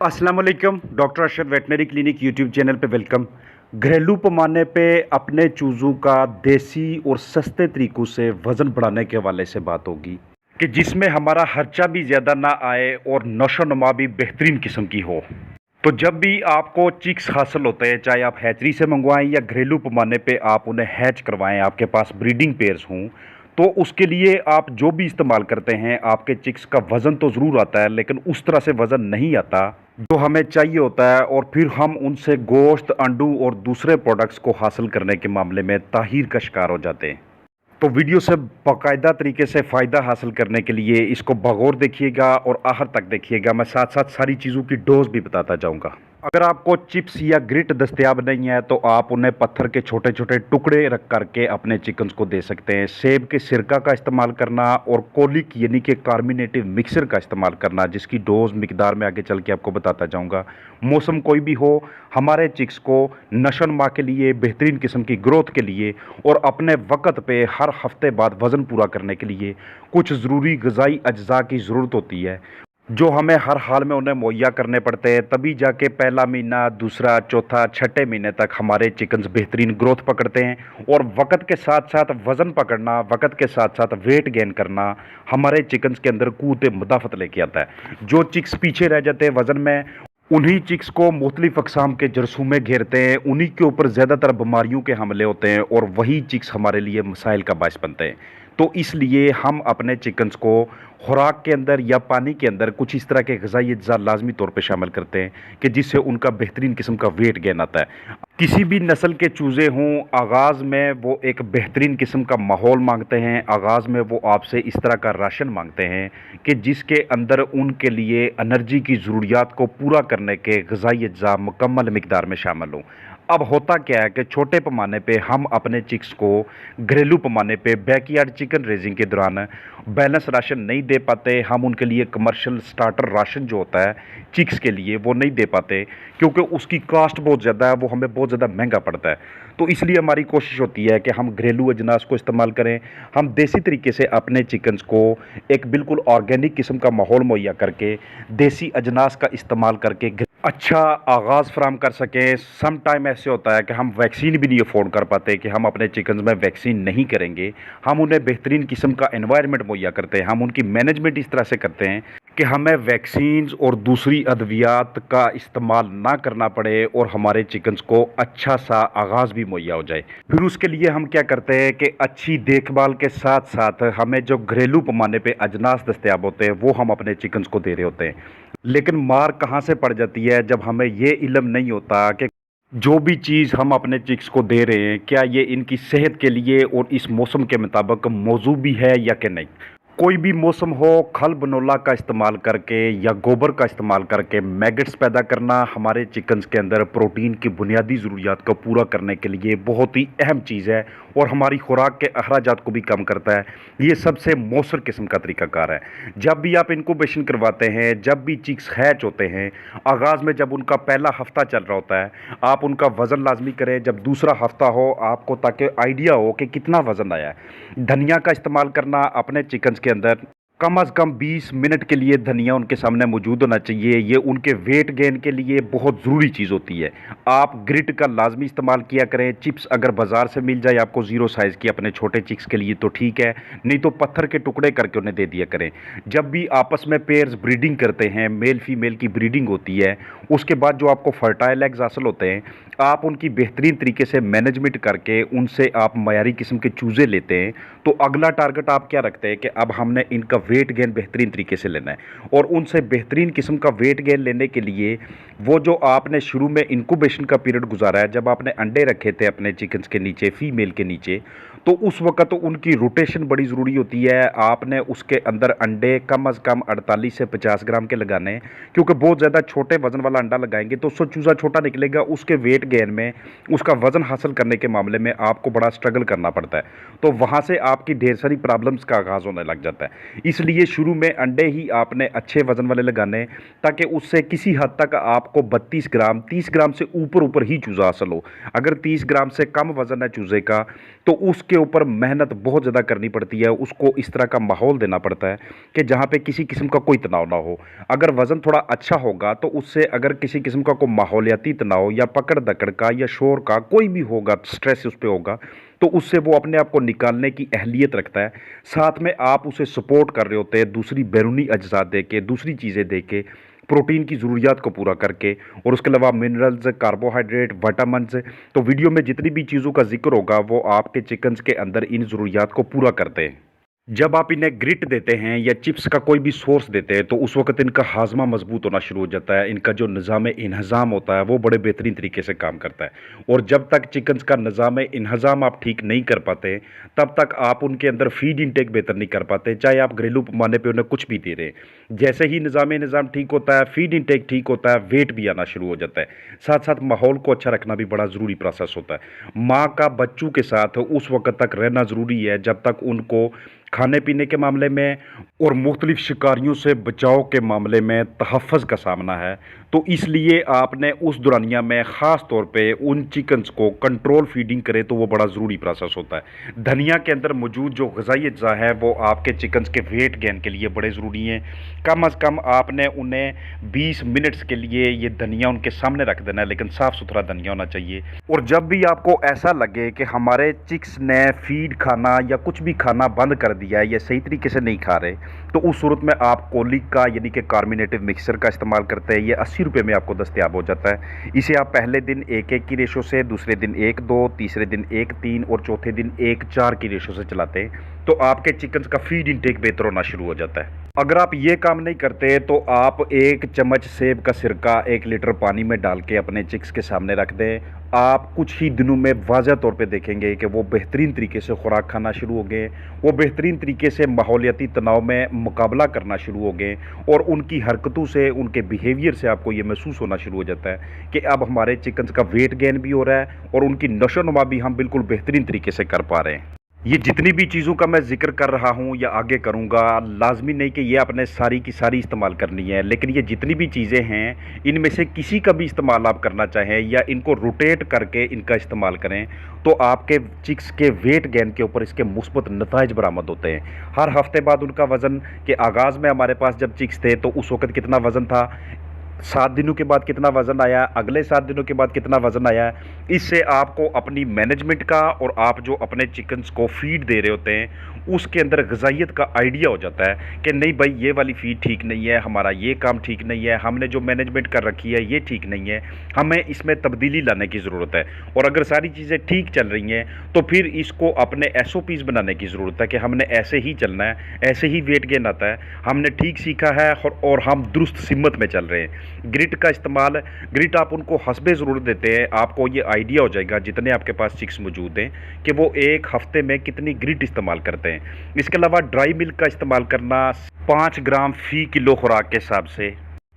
अस्सलाम वालेकुम। Doctor Arshad veterinary clinic YouTube channel पे वेलकम। घरेलू पैमाने पे अपने चूज़ों का देसी और सस्ते तरीक़ों से वज़न बढ़ाने के हवाले से बात होगी कि जिसमें हमारा खर्चा भी ज़्यादा ना आए और नशो-नुमा भी बेहतरीन किस्म की हो। तो जब भी आपको चिक्स हासिल होते हैं, चाहे आप हैचरी से मंगवाएं या घरेलू पैमाने पे आप उन्हें हैच करवाएं, आपके पास ब्रीडिंग पेयर्स हों, तो उसके लिए आप जो भी इस्तेमाल करते हैं, आपके चिक्स का वज़न तो ज़रूर आता है, लेकिन उस तरह से वज़न नहीं आता जो हमें चाहिए होता है, और फिर हम उनसे गोश्त, अंडू और दूसरे प्रोडक्ट्स को हासिल करने के मामले में ताहीर का शिकार हो जाते हैं। तो वीडियो से बाकायदा तरीके से फ़ायदा हासिल करने के लिए इसको बगौर देखिएगा और आखिर तक देखिएगा। मैं साथ साथ सारी चीज़ों की डोज भी बताता जाऊंगा। अगर आपको चिप्स या ग्रिट दस्तयाब नहीं है तो आप उन्हें पत्थर के छोटे छोटे टुकड़े रख करके अपने चिकन्स को दे सकते हैं। सेब के सिरका का इस्तेमाल करना और कोलिक यानी कि कार्बोनेटेड मिक्सर का इस्तेमाल करना, जिसकी डोज मिकदार में आगे चल के आपको बताता जाऊंगा। मौसम कोई भी हो, हमारे चिक्स को नशोनुमा के लिए, बेहतरीन किस्म की ग्रोथ के लिए और अपने वक्त पे हर हफ्ते बाद वज़न पूरा करने के लिए कुछ ज़रूरी ग़िज़ाई अज्जा की ज़रूरत होती है, जो हमें हर हाल में उन्हें मुहैया करने पड़ते हैं। तभी जाके पहला महीना, दूसरा, चौथा, छठे महीने तक हमारे चिकन्स बेहतरीन ग्रोथ पकड़ते हैं। और वक्त के साथ साथ वज़न पकड़ना, वक्त के साथ साथ वेट गेन करना हमारे चिकन्स के अंदर क़ुव्वत मुदाफ़त लेके आता है। जो चिक्स पीछे रह जाते हैं वज़न में, उन्हीं चिक्स को मुख्तलिफ़ अक़साम के जरसूमे घेरते हैं, उन्हीं के ऊपर ज़्यादातर बीमारियों के हमले होते हैं और वही चिक्स हमारे लिए मसाइल का बायस बनते हैं। तो इसलिए हम अपने चिकन्स को खुराक के अंदर या पानी के अंदर कुछ इस तरह के ग़िज़ाई अज्जा लाजमी तौर पे शामिल करते हैं कि जिससे उनका बेहतरीन किस्म का वेट गेन आता है। किसी भी नस्ल के चूज़े हों, आगाज़ में वो एक बेहतरीन किस्म का माहौल मांगते हैं। आगाज़ में वो आपसे इस तरह का राशन मांगते हैं कि जिसके अंदर उनके लिए एनर्जी की ज़रूरियात को पूरा करने के ग़िज़ाई अज्जा मुकम्मल मिकदार में शामिल हों। अब होता क्या है कि छोटे पैमाने पे हम अपने चिक्स को घरेलू पैमाने पे बैकयार्ड चिकन रेजिंग के दौरान बैलेंस राशन नहीं दे पाते। हम उनके लिए कमर्शियल स्टार्टर राशन जो होता है चिक्स के लिए वो नहीं दे पाते, क्योंकि उसकी कास्ट बहुत ज़्यादा है, वो हमें बहुत ज़्यादा महंगा पड़ता है। तो इसलिए हमारी कोशिश होती है कि हम घरेलू अजनास को इस्तेमाल करें। हम देसी तरीके से अपने चिकन्स को एक बिल्कुल ऑर्गेनिक किस्म का माहौल मुहैया करके, देसी अजनास का इस्तेमाल करके अच्छा आगाज़ फराम कर सकें। सम टाइम ऐसे होता है कि हम वैक्सीन भी नहीं अफोर्ड कर पाते कि हम अपने चिकन्स में वैक्सीन नहीं करेंगे। हम उन्हें बेहतरीन किस्म का एनवायरनमेंट मुहैया करते हैं, हम उनकी मैनेजमेंट इस तरह से करते हैं कि हमें वैक्सीन्स और दूसरी अद्वियात का इस्तेमाल ना करना पड़े और हमारे चिकन्स को अच्छा सा आगाज़ भी मुहैया हो जाए। फिर उसके लिए हम क्या करते हैं कि अच्छी देखभाल के साथ साथ हमें जो घरेलू पैमाने पे अजनास दस्तयाब होते हैं वो हम अपने चिकन्स को दे रहे होते हैं। लेकिन मार कहाँ से पड़ जाती है जब हमें ये इल्म नहीं होता कि जो भी चीज़ हम अपने चिक्स को दे रहे हैं क्या ये इनकी सेहत के लिए और इस मौसम के मुताबिक मौजू भी है या कि नहीं। कोई भी मौसम हो, खल बनोला का इस्तेमाल करके या गोबर का इस्तेमाल करके मैगट्स पैदा करना हमारे चिकन्स के अंदर प्रोटीन की बुनियादी ज़रूरियात को पूरा करने के लिए बहुत ही अहम चीज़ है और हमारी खुराक के अखराजात को भी कम करता है। ये सबसे मौसर किस्म का तरीक़ाकार है। जब भी आप इनक्यूबेशन करवाते हैं, जब भी चिक्स हैच होते हैं, आगाज़ में जब उनका पहला हफ्ता चल रहा होता है, आप उनका वज़न लाजमी करें। जब दूसरा हफ्ता हो आपको, ताकि आइडिया हो कि कितना वज़न आया है। धनिया का इस्तेमाल करना अपने चिकन्स के अंदर कम अज़ कम 20 मिनट के लिए धनिया उनके सामने मौजूद होना चाहिए। ये उनके वेट गेन के लिए बहुत ज़रूरी चीज़ होती है। आप ग्रिट का लाजमी इस्तेमाल किया करें। चिप्स अगर बाज़ार से मिल जाए आपको ज़ीरो साइज़ की अपने छोटे चिक्स के लिए तो ठीक है, नहीं तो पत्थर के टुकड़े करके उन्हें दे दिया करें। जब भी आपस में पेयर्स ब्रीडिंग करते हैं, मेल फीमेल की ब्रीडिंग होती है, उसके बाद जो आपको फर्टाइल एग्स हासिल होते हैं, आप उनकी बेहतरीन तरीके से मैनेजमेंट करके उनसे आप मयारी किस्म के चूज़े लेते हैं। तो अगला टारगेट आप क्या रखते हैं कि अब हमने इनका वेट गेन बेहतरीन तरीके से लेना है। और उनसे बेहतरीन किस्म का वेट गेन लेने के लिए वो जो आपने शुरू में इंक्यूबेशन का पीरियड गुजारा है, जब आपने अंडे रखे थे अपने चिकन्स के नीचे, फीमेल के नीचे, तो उस वक्त तो उनकी रोटेशन बड़ी ज़रूरी होती है। आपने उसके अंदर अंडे कम अज़ कम 48 से 50 ग्राम के लगाने हैं, क्योंकि बहुत ज़्यादा छोटे वज़न वाला अंडा लगाएंगे तो उससे चूज़ा छोटा निकलेगा। उसके वेट गेन में, उसका वज़न हासिल करने के मामले में आपको बड़ा स्ट्रगल करना पड़ता है। तो वहाँ से आपकी ढेर सारी प्रॉब्लम्स का आगाज़ होने लग जाता है। इसलिए शुरू में अंडे ही आपने अच्छे वज़न वाले लगाने, ताकि उससे किसी हद तक आपको 32 ग्राम 30 ग्राम से ऊपर ऊपर ही चूज़ा हासिल हो। अगर 30 ग्राम से कम वज़न है चूज़े का, तो उसके ऊपर मेहनत बहुत ज़्यादा करनी पड़ती है। उसको इस तरह का माहौल देना पड़ता है कि जहाँ पे किसी किस्म का कोई तनाव ना हो। अगर वज़न थोड़ा अच्छा होगा तो उससे अगर किसी किस्म का कोई माहौलियाती तनाव या पकड़ दकड़ का या शोर का कोई भी होगा, स्ट्रेस उस पे होगा, तो उससे वो अपने आप को निकालने की अहलियत रखता है। साथ में आप उसे सपोर्ट कर रहे होते हैं दूसरी बैरूनी अज्जा दे के, दूसरी चीज़ें दे के, प्रोटीन की ज़रूरियात को पूरा करके, और उसके अलावा मिनरल्स, कार्बोहाइड्रेट, विटामिन्स। तो वीडियो में जितनी भी चीज़ों का जिक्र होगा वो आपके चिकन्स के अंदर इन ज़रूरियात को पूरा करते हैं। जब आप इन्हें ग्रिट देते हैं या चिप्स का कोई भी सोर्स देते हैं, तो उस वक्त इनका हाजमा मजबूत होना शुरू हो जाता है। इनका जो निज़ाम इन्हज़ाम होता है वो बड़े बेहतरीन तरीके से काम करता है। और जब तक चिकन्स का निज़ाम इन्हज़ाम आप ठीक नहीं कर पाते, तब तक आप उनके अंदर फीड इंटेक बेहतर नहीं कर पाते, चाहे आप घरेलू पैमाने पे उन्हें कुछ भी दे रहे हैं। जैसे ही निज़ाम ठीक होता है, फीड इंटेक ठीक होता है, वेट भी आना शुरू हो जाता है। साथ साथ माहौल को अच्छा रखना भी बड़ा ज़रूरी प्रोसेस होता है। माँ का बच्चों के साथ उस वक्त तक रहना ज़रूरी है जब तक उनको खाने पीने के मामले में और मुख्तलिफ शिकारियों से बचाव के मामले में तहफ़्फ़ुज़ का सामना है। तो इसलिए आपने उस दौरानिया में ख़ास तौर पे उन चिकन्स को कंट्रोल फीडिंग करें तो वो बड़ा ज़रूरी प्रोसेस होता है। धनिया के अंदर मौजूद जो ग़िज़ाई अज्जा है वो आपके चिकन्स के वेट गेन के लिए बड़े ज़रूरी हैं। कम अज़ कम आपने उन्हें 20 मिनट्स के लिए ये धनिया उनके सामने रख देना है, लेकिन साफ़ सुथरा धनिया होना चाहिए। और जब भी आपको ऐसा लगे कि हमारे चिक्स ने फीड खाना या कुछ भी खाना बंद कर दिया है या सही तरीके से नहीं खा रहे, तो उस सूरत में आप कोलिक का यानी कि कार्मिनेटिव मिक्सचर का इस्तेमाल करते हैं। ये 80 रुपये में आपको दस्तयाब हो जाता है। इसे आप पहले दिन 1-1 की रेशो से, दूसरे दिन 1-2, तीसरे दिन 1-3 और चौथे दिन 1-4 की रेशो से चलाते हैं, तो आपके चिकन्स का फीड इंटेक बेहतर होना शुरू हो जाता है। अगर आप ये काम नहीं करते तो आप 1 चम्मच सेब का सिरका 1 लीटर पानी में डाल के अपने चिक्स के सामने रख दें। आप कुछ ही दिनों में वाज़ह तौर पे देखेंगे कि वो बेहतरीन तरीके से खुराक खाना शुरू हो गए, वो बेहतरीन तरीके से माहौलियाती तनाव में मुकाबला करना शुरू हो गए, और उनकी हरकतों से, उनके बिहेवियर से आपको ये महसूस होना शुरू हो जाता है कि अब हमारे चिकन्स का वेट गेन भी हो रहा है और उनकी नशोनुमा भी हम बिल्कुल बेहतरीन तरीके से कर पा रहे हैं। ये जितनी भी चीज़ों का मैं जिक्र कर रहा हूँ या आगे करूँगा, लाजमी नहीं कि ये आपने सारी की सारी इस्तेमाल करनी है, लेकिन ये जितनी भी चीज़ें हैं इनमें से किसी का भी इस्तेमाल आप करना चाहें या इनको रोटेट करके इनका इस्तेमाल करें, तो आपके चिक्स के वेट गेन के ऊपर इसके मुस्बत नताइज बरामद होते हैं। हर हफ्ते बाद उनका वज़न, के आगाज़ में हमारे पास जब चिक्स थे तो उस वक्त कितना वज़न था, 7 दिनों के बाद कितना वज़न आया, अगले 7 दिनों के बाद कितना वज़न आया, इससे आपको अपनी मैनेजमेंट का और आप जो अपने चिकन्स को फीड दे रहे होते हैं उसके अंदर ग़िज़ाइयत का आइडिया हो जाता है कि नहीं भाई ये वाली फीड ठीक नहीं है, हमारा ये काम ठीक नहीं है, हमने जो मैनेजमेंट कर रखी है ये ठीक नहीं है, हमें इसमें तब्दीली लाने की ज़रूरत है। और अगर सारी चीज़ें ठीक चल रही हैं तो फिर इसको अपने SOPs बनाने की ज़रूरत है कि हमने ऐसे ही चलना है, ऐसे ही वेट गेन आता है, हमने ठीक सीखा है और हम दुरुस्त सिमत में चल रहे हैं। ग्रिट का इस्तेमाल, ग्रिट आप उनको हस्बे ज़रूरत देते हैं, आपको ये आइडिया हो जाएगा जितने आपके पास चिक्स मौजूद हैं कि वो एक हफ्ते में कितनी ग्रिट इस्तेमाल करते हैं। इसके अलावा ड्राई मिल्क का इस्तेमाल करना 5 ग्राम फ़ी किलो खुराक के हिसाब से,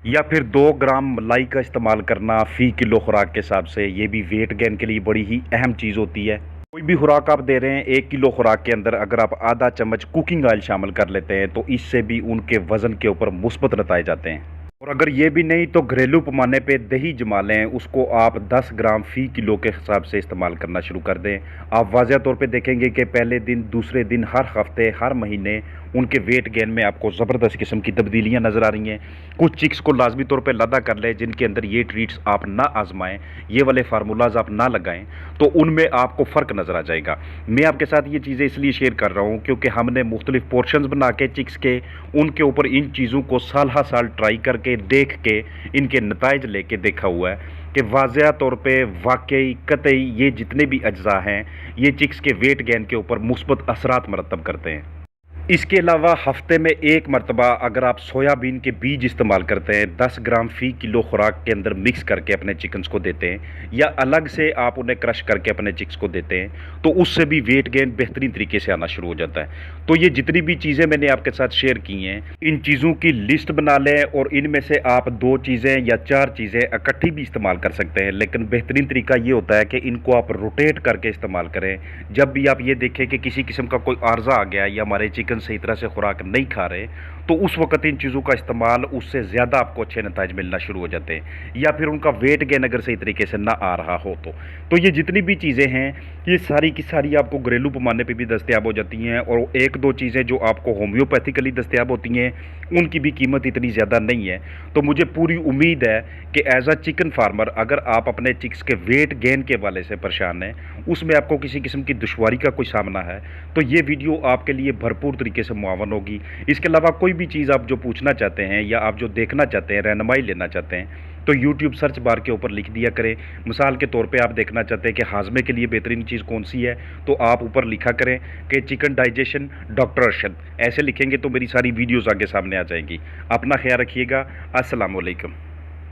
या फिर 2 ग्राम मलाई का इस्तेमाल करना फ़ी किलो खुराक के हिसाब से, ये भी वेट गेन के लिए बड़ी ही अहम चीज़ होती है। कोई भी खुराक आप दे रहे हैं 1 किलो खुराक के अंदर अगर आप आधा चम्मच कुकिंग ऑयल शामिल कर लेते हैं तो इससे भी उनके वज़न के ऊपर मुस्बत नताए जाते हैं। और अगर ये भी नहीं तो घरेलू पैमाने पे दही जमा लें, उसको आप 10 ग्राम फ़ी किलो के हिसाब से इस्तेमाल करना शुरू कर दें। आप वाज़ह तौर पे देखेंगे कि पहले दिन, दूसरे दिन, हर हफ्ते, हर महीने उनके वेट गेन में आपको ज़बरदस्त किस्म की तब्दीलियाँ नज़र आ रही हैं। कुछ चिक्स को लाजमी तौर पे लदा कर लें जिनके अंदर ये ट्रीट्स आप ना आजमाएं, ये वाले फार्मूलाज आप ना लगाएं, तो उनमें आपको फ़र्क नज़र आ जाएगा। मैं आपके साथ ये चीज़ें इसलिए शेयर कर रहा हूँ क्योंकि हमने मुख्तलिफ पोर्शंस बना के चिक्स के, उनके ऊपर इन चीज़ों को साल हर साल ट्राई करके, देख के, इनके नताइज लेके देखा हुआ है कि वाज़ह तौर पे वाकई कतई ये जितने भी अज्जा हैं ये चिक्स के वेट गेन के ऊपर मुस्बत असरात मरतब करते हैं। इसके अलावा हफ्ते में 1 मरतबा अगर आप सोयाबीन के बीज इस्तेमाल करते हैं, 10 ग्राम फ़ी किलो खुराक के अंदर मिक्स करके अपने चिकन्स को देते हैं, या अलग से आप उन्हें क्रश करके अपने चिक्स को देते हैं, तो उससे भी वेट गेन बेहतरीन तरीके से आना शुरू हो जाता है। तो ये जितनी भी चीज़ें मैंने आपके साथ शेयर की हैं, इन चीज़ों की लिस्ट बना लें और इनमें से आप 2 चीज़ें या 4 चीज़ें इकट्ठी भी इस्तेमाल कर सकते हैं, लेकिन बेहतरीन तरीका ये होता है कि इनको आप रोटेट करके इस्तेमाल करें। जब भी आप ये देखें कि किसी किस्म का कोई आर्जा आ गया या हमारे चिकन भोजन सही तरह से खुराक नहीं खा रहे, तो उस वक़्त इन चीज़ों का इस्तेमाल उससे ज़्यादा आपको अच्छे नताइज मिलना शुरू हो जाते हैं, या फिर उनका वेट गेन अगर सही तरीके से ना आ रहा हो तो ये जितनी भी चीज़ें हैं, ये सारी की सारी आपको घरेलू पैमाने पे भी दस्तयाब हो जाती हैं। और एक दो चीज़ें जो आपको होम्योपैथिकली दस्तयाब होती हैं, उनकी भी कीमत इतनी ज़्यादा नहीं है। तो मुझे पूरी उम्मीद है कि एज अ चिकन फार्मर अगर आप अपने चिक्स के वेट गेन के वाले से परेशान हैं, उसमें आपको किसी किस्म की दुश्वारी का कोई सामना है, तो ये वीडियो आपके लिए भरपूर तरीके से मुआवन होगी। इसके अलावा कोई भी चीज़ आप जो पूछना चाहते हैं या आप जो देखना चाहते हैं, रहनुमाई लेना चाहते हैं, तो यूट्यूब सर्च बार के ऊपर लिख दिया करें। मिसाल के तौर पे आप देखना चाहते हैं कि हाजमे के लिए बेहतरीन चीज़ कौन सी है, तो आप ऊपर लिखा करें कि चिकन डाइजेशन डॉक्टर अरशद, ऐसे लिखेंगे तो मेरी सारी वीडियोज़ आगे सामने आ जाएंगी। अपना ख्याल रखिएगा। अस्सलाम वालेकुम।